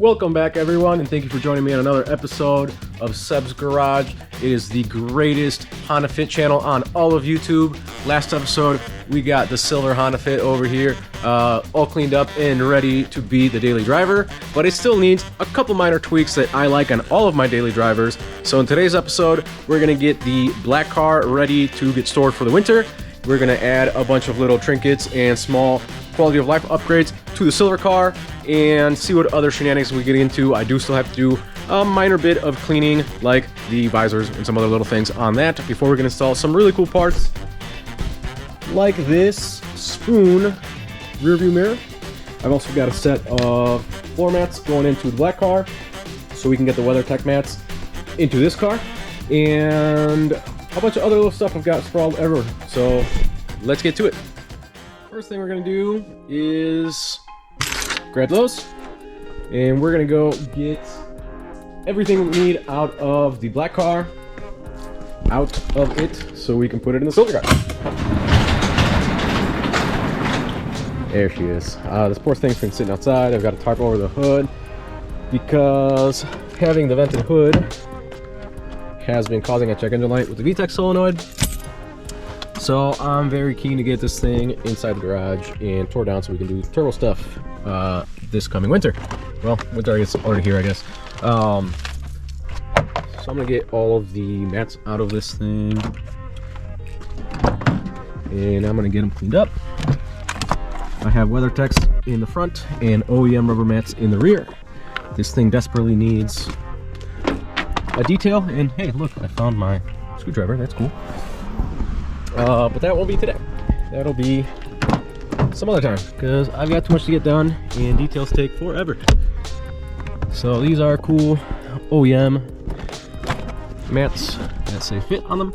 Welcome back, everyone, and thank you for joining me on another episode of Seb's Garage. It is the greatest Honda Fit channel on all of YouTube. Last episode, we got the silver Honda Fit over here, all cleaned up and ready to be the daily driver, but it still needs a couple minor tweaks that I like on all of my daily drivers. So in today's episode, we're gonna get the black car ready to get stored for the winter. We're gonna add a bunch of little trinkets and small quality of life upgrades to the silver car and see what other shenanigans we get into. I do still have to do a minor bit of cleaning, like the visors and some other little things on that, before we can install some really cool parts like this spoon rear view mirror. I've also got a set of floor mats going into the black car so we can get the WeatherTech mats into this car, and a bunch of other little stuff I've got sprawled everywhere. So let's get to it. First thing we're gonna do is grab those, and we're gonna go get everything we need out of the black car, out of it, so we can put it in the silver car. There she is. This poor thing's been sitting outside. I've got a tarp over the hood because having the vented hood has been causing a check engine light with the VTEC solenoid. So I'm very keen to get this thing inside the garage and tore down so we can do turbo stuff this coming winter. Well, winter is already here, I guess. So I'm gonna get all of the mats out of this thing, and I'm gonna get them cleaned up. I have WeatherTechs in the front and OEM rubber mats in the rear. This thing desperately needs a detail, and hey, look, I found my screwdriver. That's cool. But that won't be today. That'll be some other time, because I've got too much to get done and details take forever. So these are cool OEM mats that say fit on them.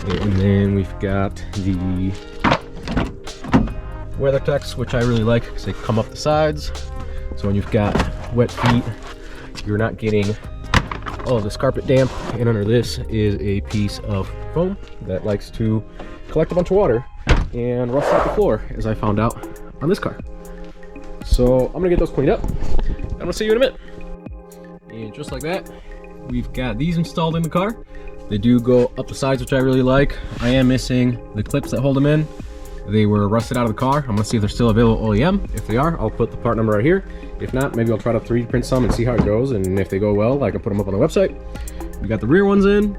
And then we've got the WeatherTechs, which I really like because they come up the sides. So when you've got wet feet, you're not getting all of this carpet damp. And under this is a piece of foam that likes to collect a bunch of water and rust out the floor, as I found out on this car. So I'm gonna get those cleaned up. I'm gonna see you in a minute. And just like that, we've got these installed in the car. They do go up the sides, which I really like. I am missing the clips that hold them in. They were rusted out of the car. I'm gonna see if they're still available OEM. If they are, I'll put the part number right here. If not, maybe I'll try to 3D print some and see how it goes, and if they go well, I can put them up on the website. We got the rear ones in,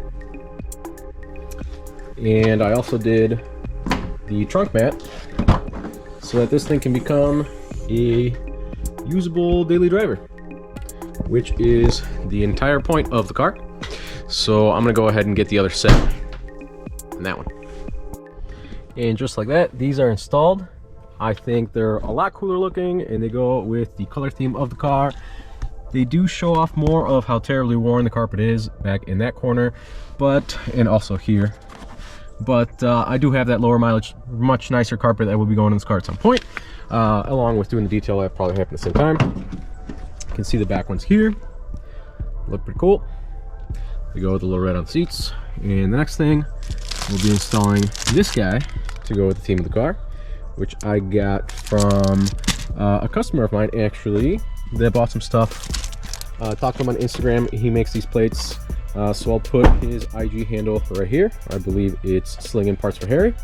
and I also did the trunk mat so that this thing can become a usable daily driver, which is the entire point of the car. So I'm gonna go ahead and get the other set on that one. And just like that, these are installed. I think they're a lot cooler looking, and they go with the color theme of the car. They do show off more of how terribly worn the carpet is back in that corner, and also here. But I do have that lower mileage, much nicer carpet that will be going in this car at some point, along with doing the detail that probably happen at the same time. You can see the back ones here. Look pretty cool. They go with the little red on the seats. And the next thing, we'll be installing this guy to go with the theme of the car, which I got from a customer of mine, actually, that bought some stuff. Talked to him on Instagram. He makes these plates. So I'll put his IG handle right here. I believe it's Slinging Parts for Harry.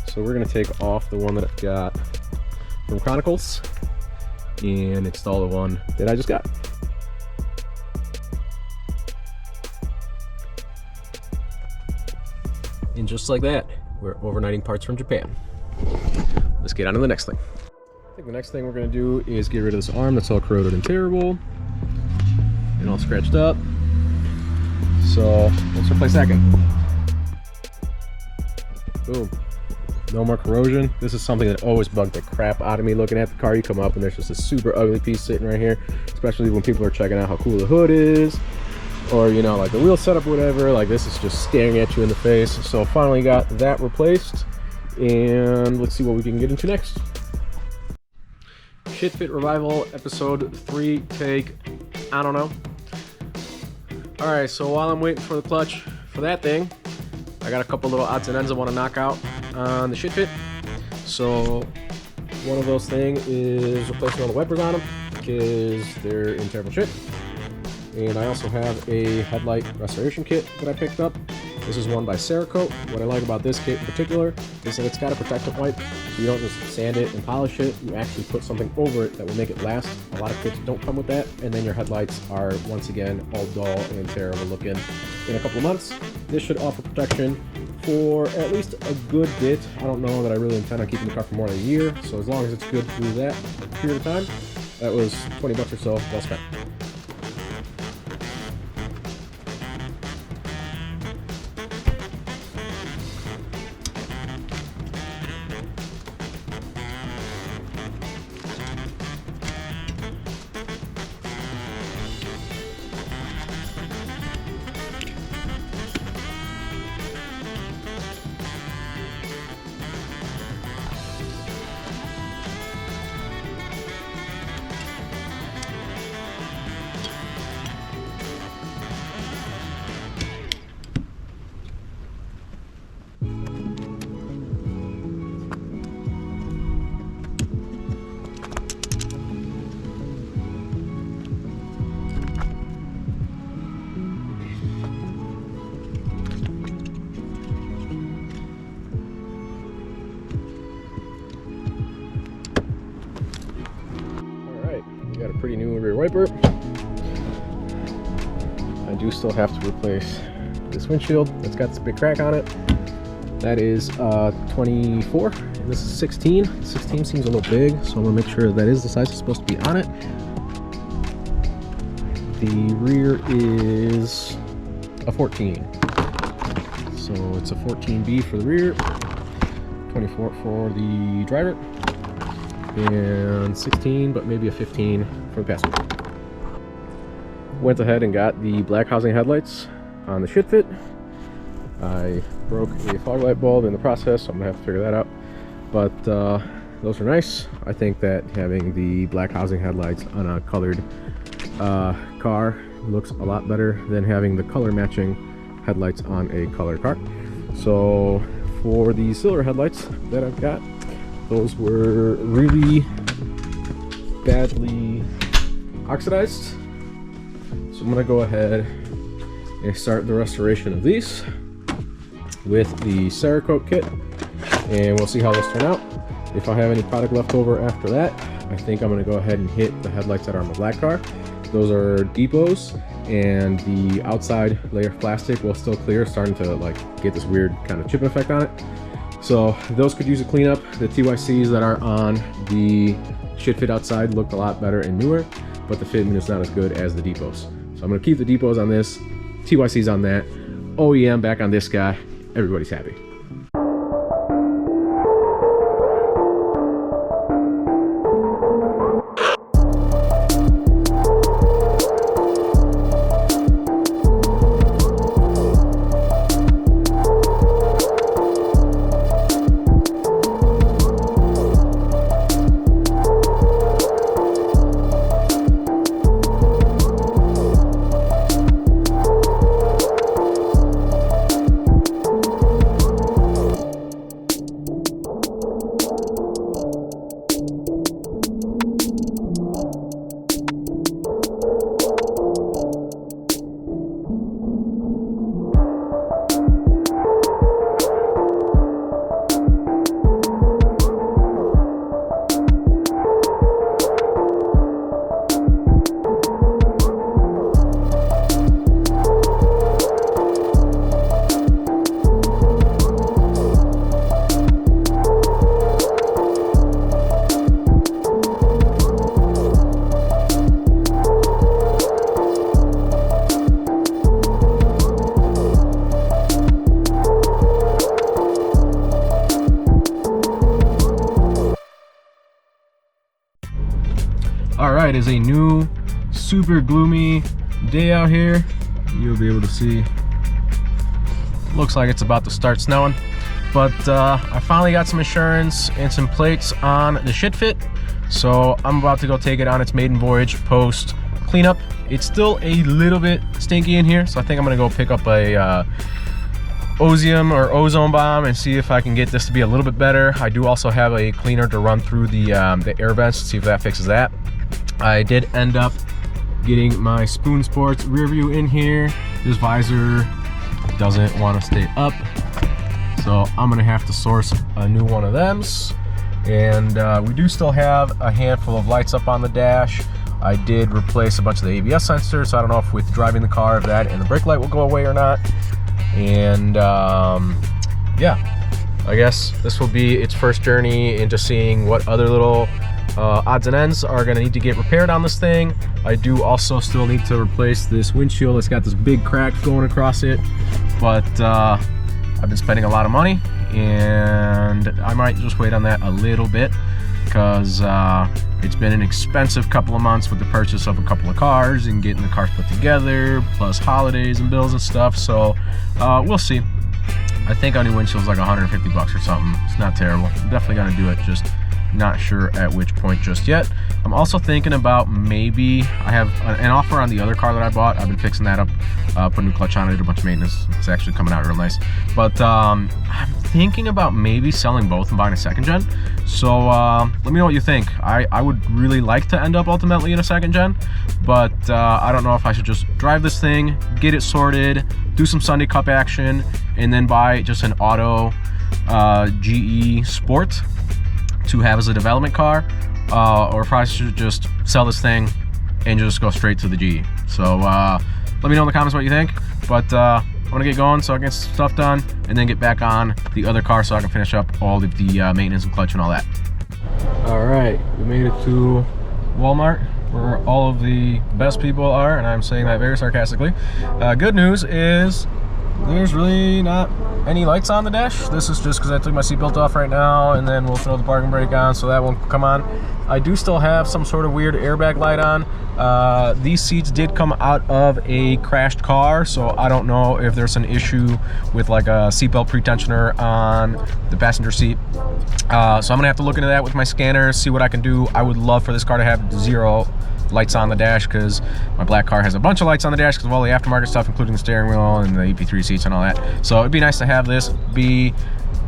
So we're gonna take off the one that I've got from Chronicles and install the one that I just got. And just like that, we're overnighting parts from Japan. Let's get on to the next thing. I think the next thing we're gonna do is get rid of this arm that's all corroded and terrible and all scratched up. So let's replace that guy. Boom. No more corrosion. This is something that always bugged the crap out of me looking at the car. You come up and there's just a super ugly piece sitting right here, especially when people are checking out how cool the hood is, or you know, like the wheel setup, whatever. Like this is just staring at you in the face. So finally got that replaced, and let's see what we can get into next. ShitFit Revival episode 3 take, I don't know. Alright, so while I'm waiting for the clutch for that thing, I got a couple little odds and ends I want to knock out on the ShitFit. So one of those things is replacing all the wipers on them. because they're in terrible shape. And I also have a Headlight Restoration kit that I picked up. This is one by Cerakote. What I like about this kit in particular is that it's got a protectant wipe, so you don't just sand it and polish it, you actually put something over it that will make it last. A lot of kits don't come with that, and then your headlights are once again all dull and terrible looking in a couple of months. This should offer protection for at least a good bit. I don't know that I really intend on keeping the car for more than a year, so as long as it's good through that period of time, that was 20 bucks or so, well spent. Got a pretty new rear wiper. I do still have to replace this windshield. It's got this big crack on it. That is 24, and this is 16. 16 seems a little big, so I'm gonna make sure that is the size it's supposed to be on it. The rear is a 14. So it's a 14B for the rear, 24 for the driver, and 16, but maybe a 15 for the passenger. Went ahead and got the black housing headlights on the ShitFit. I broke a fog light bulb in the process, so I'm gonna have to figure that out. But those are nice. I think that having the black housing headlights on a colored car looks a lot better than having the color matching headlights on a colored car. So for the silver headlights that I've got, those were really badly oxidized. So I'm gonna go ahead and start the restoration of these with the Cerakote kit, and we'll see how those turn out. If I have any product left over after that, I think I'm gonna go ahead and hit the headlights that are on the black car. Those are depots, and the outside layer of plastic will still clear, starting to like get this weird kind of chipping effect on it. So those could use a cleanup. The TYCs that are on the ShitFit outside looked a lot better and newer, but the fitment is not as good as the depots. So I'm gonna keep the depots on this, TYCs on that, OEM back on this guy. Everybody's happy. Alright, it's a new super gloomy day out here. You'll be able to see, looks like it's about to start snowing, but I finally got some insurance and some plates on the ShitFit, so I'm about to go take it on its maiden voyage post cleanup. It's still a little bit stinky in here, so I think I'm gonna go pick up a Ozium or ozone bomb and see if I can get this to be a little bit better. I do also have a cleaner to run through the air vents to see if that fixes that. I did end up getting my Spoon Sports rear view in here. This visor doesn't want to stay up, so I'm gonna have to source a new one of them. And we do still have a handful of lights up on the dash. I did replace a bunch of the ABS sensors, so I don't know if with driving the car, if that and the brake light will go away or not. And yeah, I guess this will be its first journey into seeing what other little odds and ends are gonna need to get repaired on this thing. I do also still need to replace this windshield. It's got this big crack going across it, but I've been spending a lot of money, and I might just wait on that a little bit, because it's been an expensive couple of months with the purchase of a couple of cars and getting the cars put together, plus holidays and bills and stuff. So we'll see. I think a new windshield's like 150 bucks or something. It's not terrible. I'm definitely gonna do it, just not sure at which point just yet. I'm also thinking about maybe, I have an offer on the other car that I bought. I've been fixing that up, put a new clutch on it, did a bunch of maintenance. It's actually coming out real nice. But I'm thinking about maybe selling both and buying a second gen. So let me know what you think. I would really like to end up ultimately in a second gen, but I don't know if I should just drive this thing, get it sorted, do some Sunday Cup action, and then buy just an auto GE Sport to have as a development car, or if I should just sell this thing and just go straight to the GE. So let me know in the comments what you think, but I want to get going so I can get stuff done and then get back on the other car so I can finish up all of the maintenance and clutch and all that. All right, we made it to Walmart, where all of the best people are, and I'm saying that very sarcastically. Good news is there's really not any lights on the dash. This is just because I took my seatbelt off right now, and then we'll throw the parking brake on, so that won't come on. I do still have some sort of weird airbag light on. These seats did come out of a crashed car, so I don't know if there's an issue with like a seatbelt pretensioner on the passenger seat. So I'm gonna have to look into that with my scanner, see what I can do. I would love for this car to have 0 lights on the dash, because my black car has a bunch of lights on the dash because of all the aftermarket stuff, including the steering wheel and the EP3 seats and all that. So it'd be nice to have this be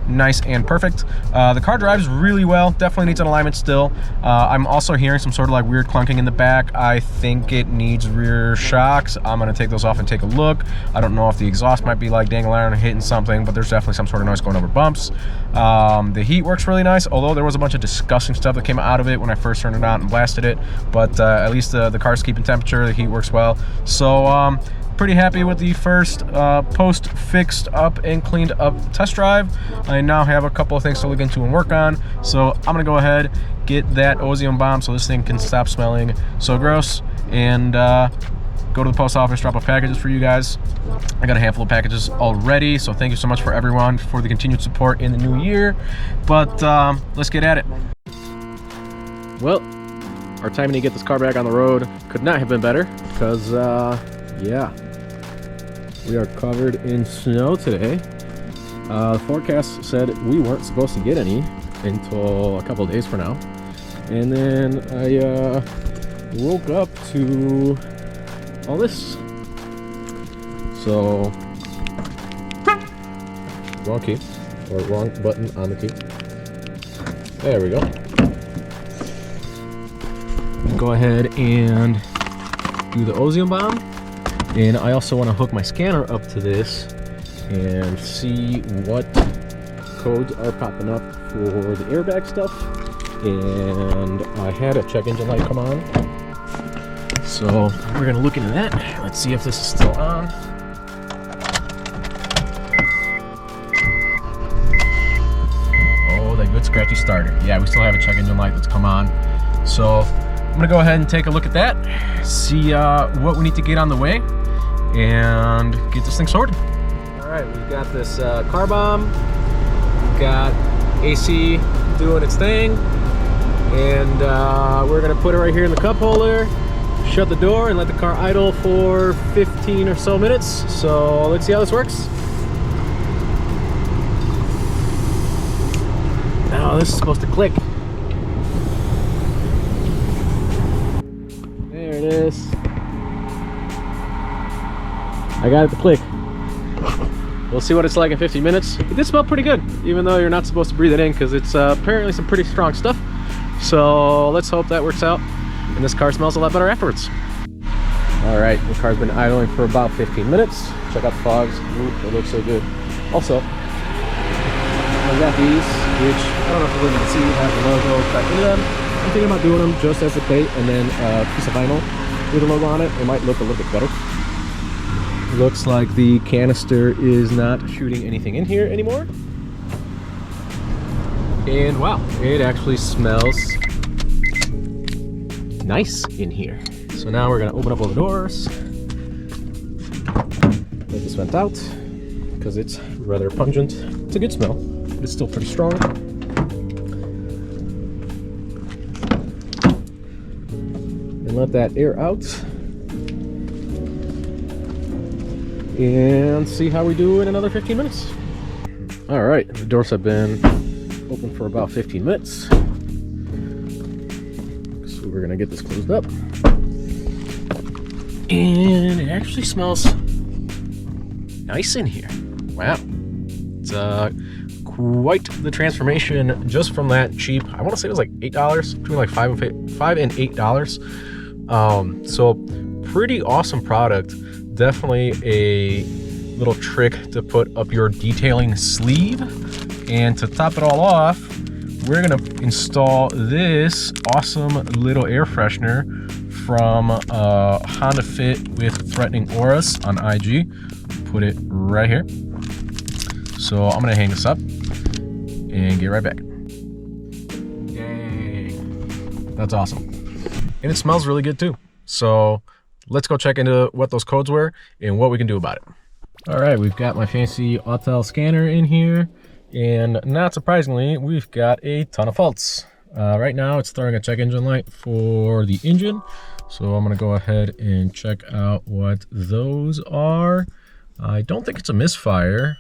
nice and perfect. The car drives really well, definitely needs an alignment still. I'm also hearing some sort of like weird clunking in the back. I think it needs rear shocks. I'm gonna take those off and take a look. I don't know if the exhaust might be like dangling around and hitting something, but there's definitely some sort of noise going over bumps. The heat works really nice, although there was a bunch of disgusting stuff that came out of it when I first turned it on and blasted it, but at least the car's keeping temperature, the heat works well. So pretty happy with the first post fixed up and cleaned up test drive. I now have a couple of things to look into and work on, so I'm gonna go ahead, get that ozone bomb so this thing can stop smelling so gross, and go to the post office, drop off packages for you guys. I got a handful of packages already, so thank you so much for everyone for the continued support in the new year. But let's get at it. Well, our timing to get this car back on the road could not have been better, because yeah, we are covered in snow today. The forecast said we weren't supposed to get any until a couple of days from now. And then I woke up to all this. So, wrong key, or wrong button on the key. There we go. Go ahead and do the ozone bomb. And I also want to hook my scanner up to this and see what codes are popping up for the airbag stuff. And I had a check engine light come on, so we're gonna look into that. Let's see if this is still on. Oh, that good scratchy starter. Yeah, we still have a check engine light that's come on. So I'm gonna go ahead and take a look at that, see what we need to get on the way, and get this thing sorted. All right, we've got this car bomb, we've got AC doing its thing, and we're gonna put it right here in the cup holder, shut the door, and let the car idle for 15 or so minutes. So let's see how this works. Now this is supposed to click. There it is. I got it to click. We'll see what it's like in 50 minutes. It did smell pretty good, even though you're not supposed to breathe it in, because it's apparently some pretty strong stuff. So let's hope that works out. and this car smells a lot better afterwards. All right, the car's been idling for about 15 minutes. Check out the fogs. Ooh, they look so good. Also, I got these, which I don't know if you can see, have the logo back into them. I'm thinking about doing them just as a plate and then a piece of vinyl with the logo on it. It might look a little bit better. Looks like the canister is not shooting anything in here anymore. And wow, it actually smells nice in here. So now we're gonna open up all the doors. Let this vent out, because it's rather pungent. It's a good smell, but it's still pretty strong. And let that air out. And see how we do in another 15 minutes. All right, the doors have been open for about 15 minutes. So we're gonna get this closed up. And it actually smells nice in here. Wow. It's quite the transformation just from that cheap, I want to say it was like $8, between like $5 and $8. So pretty awesome product. Definitely a little trick to put up your detailing sleeve. And to top it all off, we're gonna install this awesome little air freshener from Honda Fit with Threatening Auras on IG. Put it right here. So I'm gonna hang this up and get right back. Dang, that's awesome. And it smells really good too. So let's go check into what those codes were and what we can do about it. All right, we've got my fancy Autel Scanner in here, and not surprisingly, we've got a ton of faults. Right now, it's throwing a check engine light for the engine, so I'm gonna go ahead and check out what those are. I don't think it's a misfire,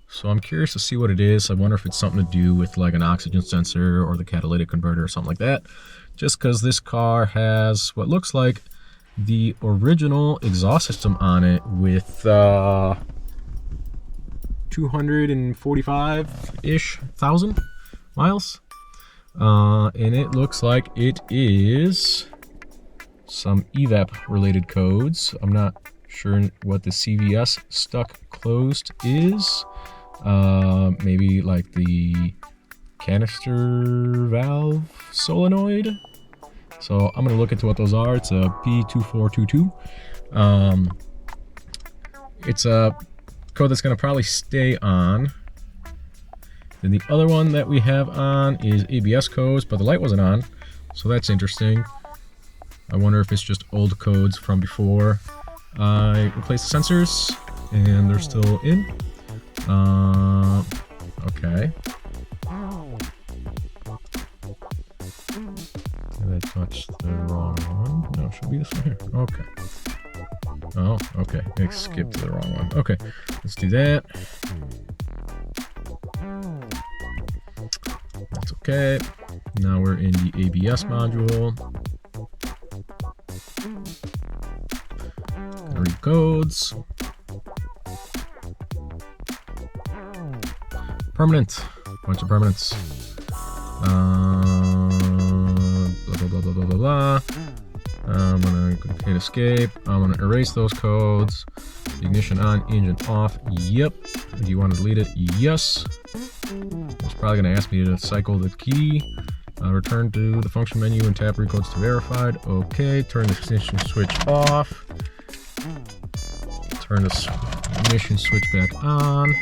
so I'm curious to see what it is. I wonder if it's something to do with like an oxygen sensor or the catalytic converter or something like that, just because this car has what looks like the original exhaust system on it with 245-ish thousand miles. And it looks like it is some evap related codes. I'm not sure what the CVS stuck closed is. Maybe like the canister valve solenoid. So I'm gonna look into what those are. It's a P2422. It's a code that's gonna probably stay on. Then the other one that we have on is ABS codes, but the light wasn't on, so that's interesting. I wonder if it's just old codes from before I replaced the sensors and they're still in. Okay. I touched the wrong one. No, it should be this one here. Okay. Oh, okay. I skipped the wrong one. Okay, let's do that. That's okay. Now we're in the ABS module. Read codes. Permanent. Bunch of permanents. Blah, blah, blah, blah, blah, blah. I'm gonna hit escape. I'm gonna erase those codes. Ignition on, engine off. Yep. Do you want to delete it? Yes. It's probably gonna ask me to cycle the key. Return to the function menu and tap read codes to verified. Okay. Turn the ignition switch off. Turn the ignition switch back on.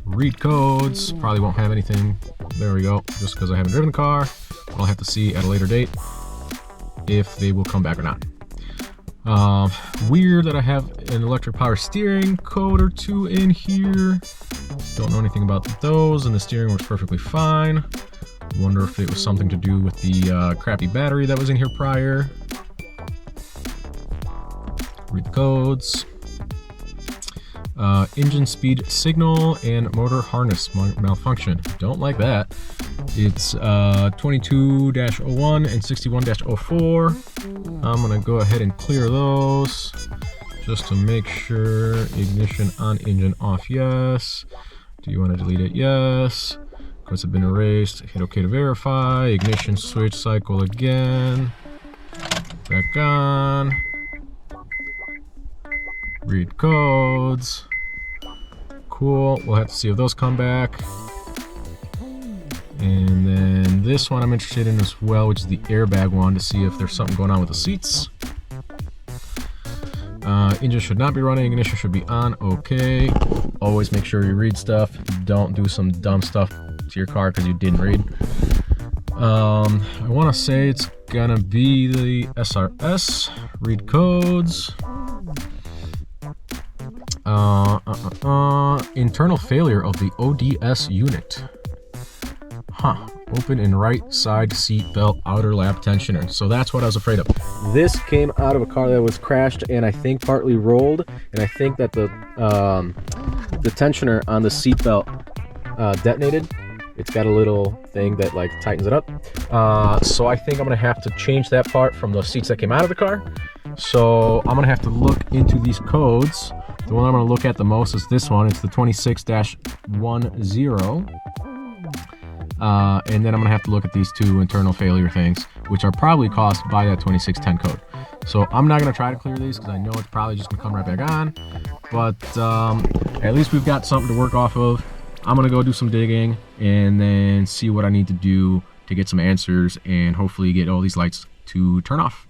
Read codes. Probably won't have anything. There we go. Just because I haven't driven the car. I'll have to see at a later date if they will come back or not. Weird that I have an electric power steering code or two in here. Don't know anything about those, and the steering works perfectly fine. Wonder if it was something to do with the crappy battery that was in here prior. Read the codes. Engine speed signal and motor harness malfunction. Don't like that. It's 22-01 and 61-04. I'm gonna go ahead and clear those just to make sure. Ignition on, engine off, yes. Do you want to delete it? Yes. Go Codes have been erased. Hit OK to verify. Ignition switch cycle again. Back on. Read codes. Cool. We'll have to see if those come back. And then this one I'm interested in as well, which is the airbag one, to see if there's something going on with the seats. Engine should not be running. Ignition should be on. Okay. Always make sure you read stuff. Don't do some dumb stuff to your car because you didn't read. I want to say it's gonna be the SRS. Read codes. Internal failure of the ODS unit. Huh. Open and right side seat belt outer lap tensioner. So that's what I was afraid of. This came out of a car that was crashed and I think partly rolled. And I think that the tensioner on the seat belt detonated. It's got a little thing that like tightens it up. So I think I'm gonna have to change that part from the seats that came out of the car. So I'm gonna have to look into these codes. The one I'm gonna look at the most is this one. It's the 26-10. And then I'm gonna have to look at these two internal failure things, which are probably caused by that 2610 code. So I'm not gonna try to clear these because I know it's probably just gonna come right back on. But at least we've got something to work off of. I'm gonna go do some digging and then see what I need to do to get some answers and hopefully get all these lights to turn off.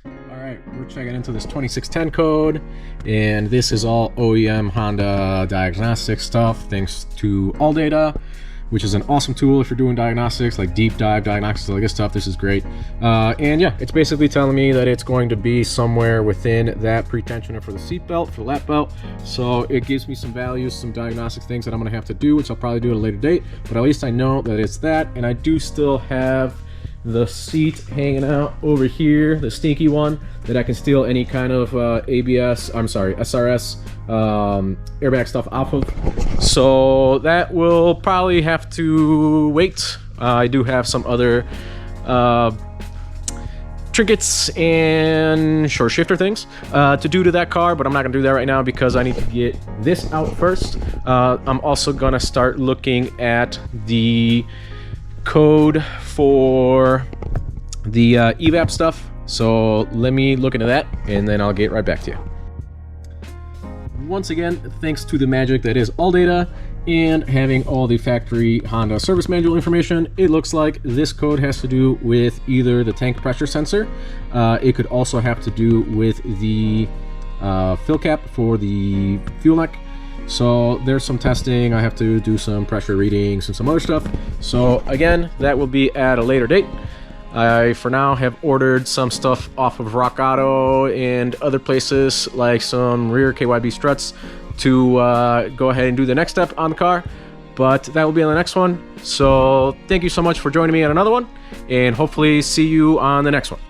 All right, we're checking into this 2610 code, and this is all OEM Honda diagnostic stuff thanks to AllData, which is an awesome tool if you're doing diagnostics, like deep dive diagnostics, like this stuff. This is great. And yeah, it's basically telling me that it's going to be somewhere within that pre-tensioner for the seat belt, for the lap belt. So it gives me some values, some diagnostic things that I'm gonna have to do, which I'll probably do at a later date, but at least I know that it's that. And I do still have the seat hanging out over here, the stinky one, that I can steal any kind of SRS airbag stuff off of. So that will probably have to wait. I do have some other trinkets and short shifter things to do to that car, but I'm not gonna do that right now because I need to get this out first. I'm also gonna start looking at the code for the evap stuff. So let me look into that and then I'll get right back to you. Once again, thanks to the magic that is AllData and having all the factory Honda service manual information, it looks like this code has to do with either the tank pressure sensor. It could also have to do with the fill cap for the fuel neck. So there's some testing. I have to do some pressure readings and some other stuff. So again, that will be at a later date. I, for now, have ordered some stuff off of Rock Auto and other places, like some rear KYB struts, to go ahead and do the next step on the car. But that will be on the next one. So thank you so much for joining me on another one, and hopefully see you on the next one.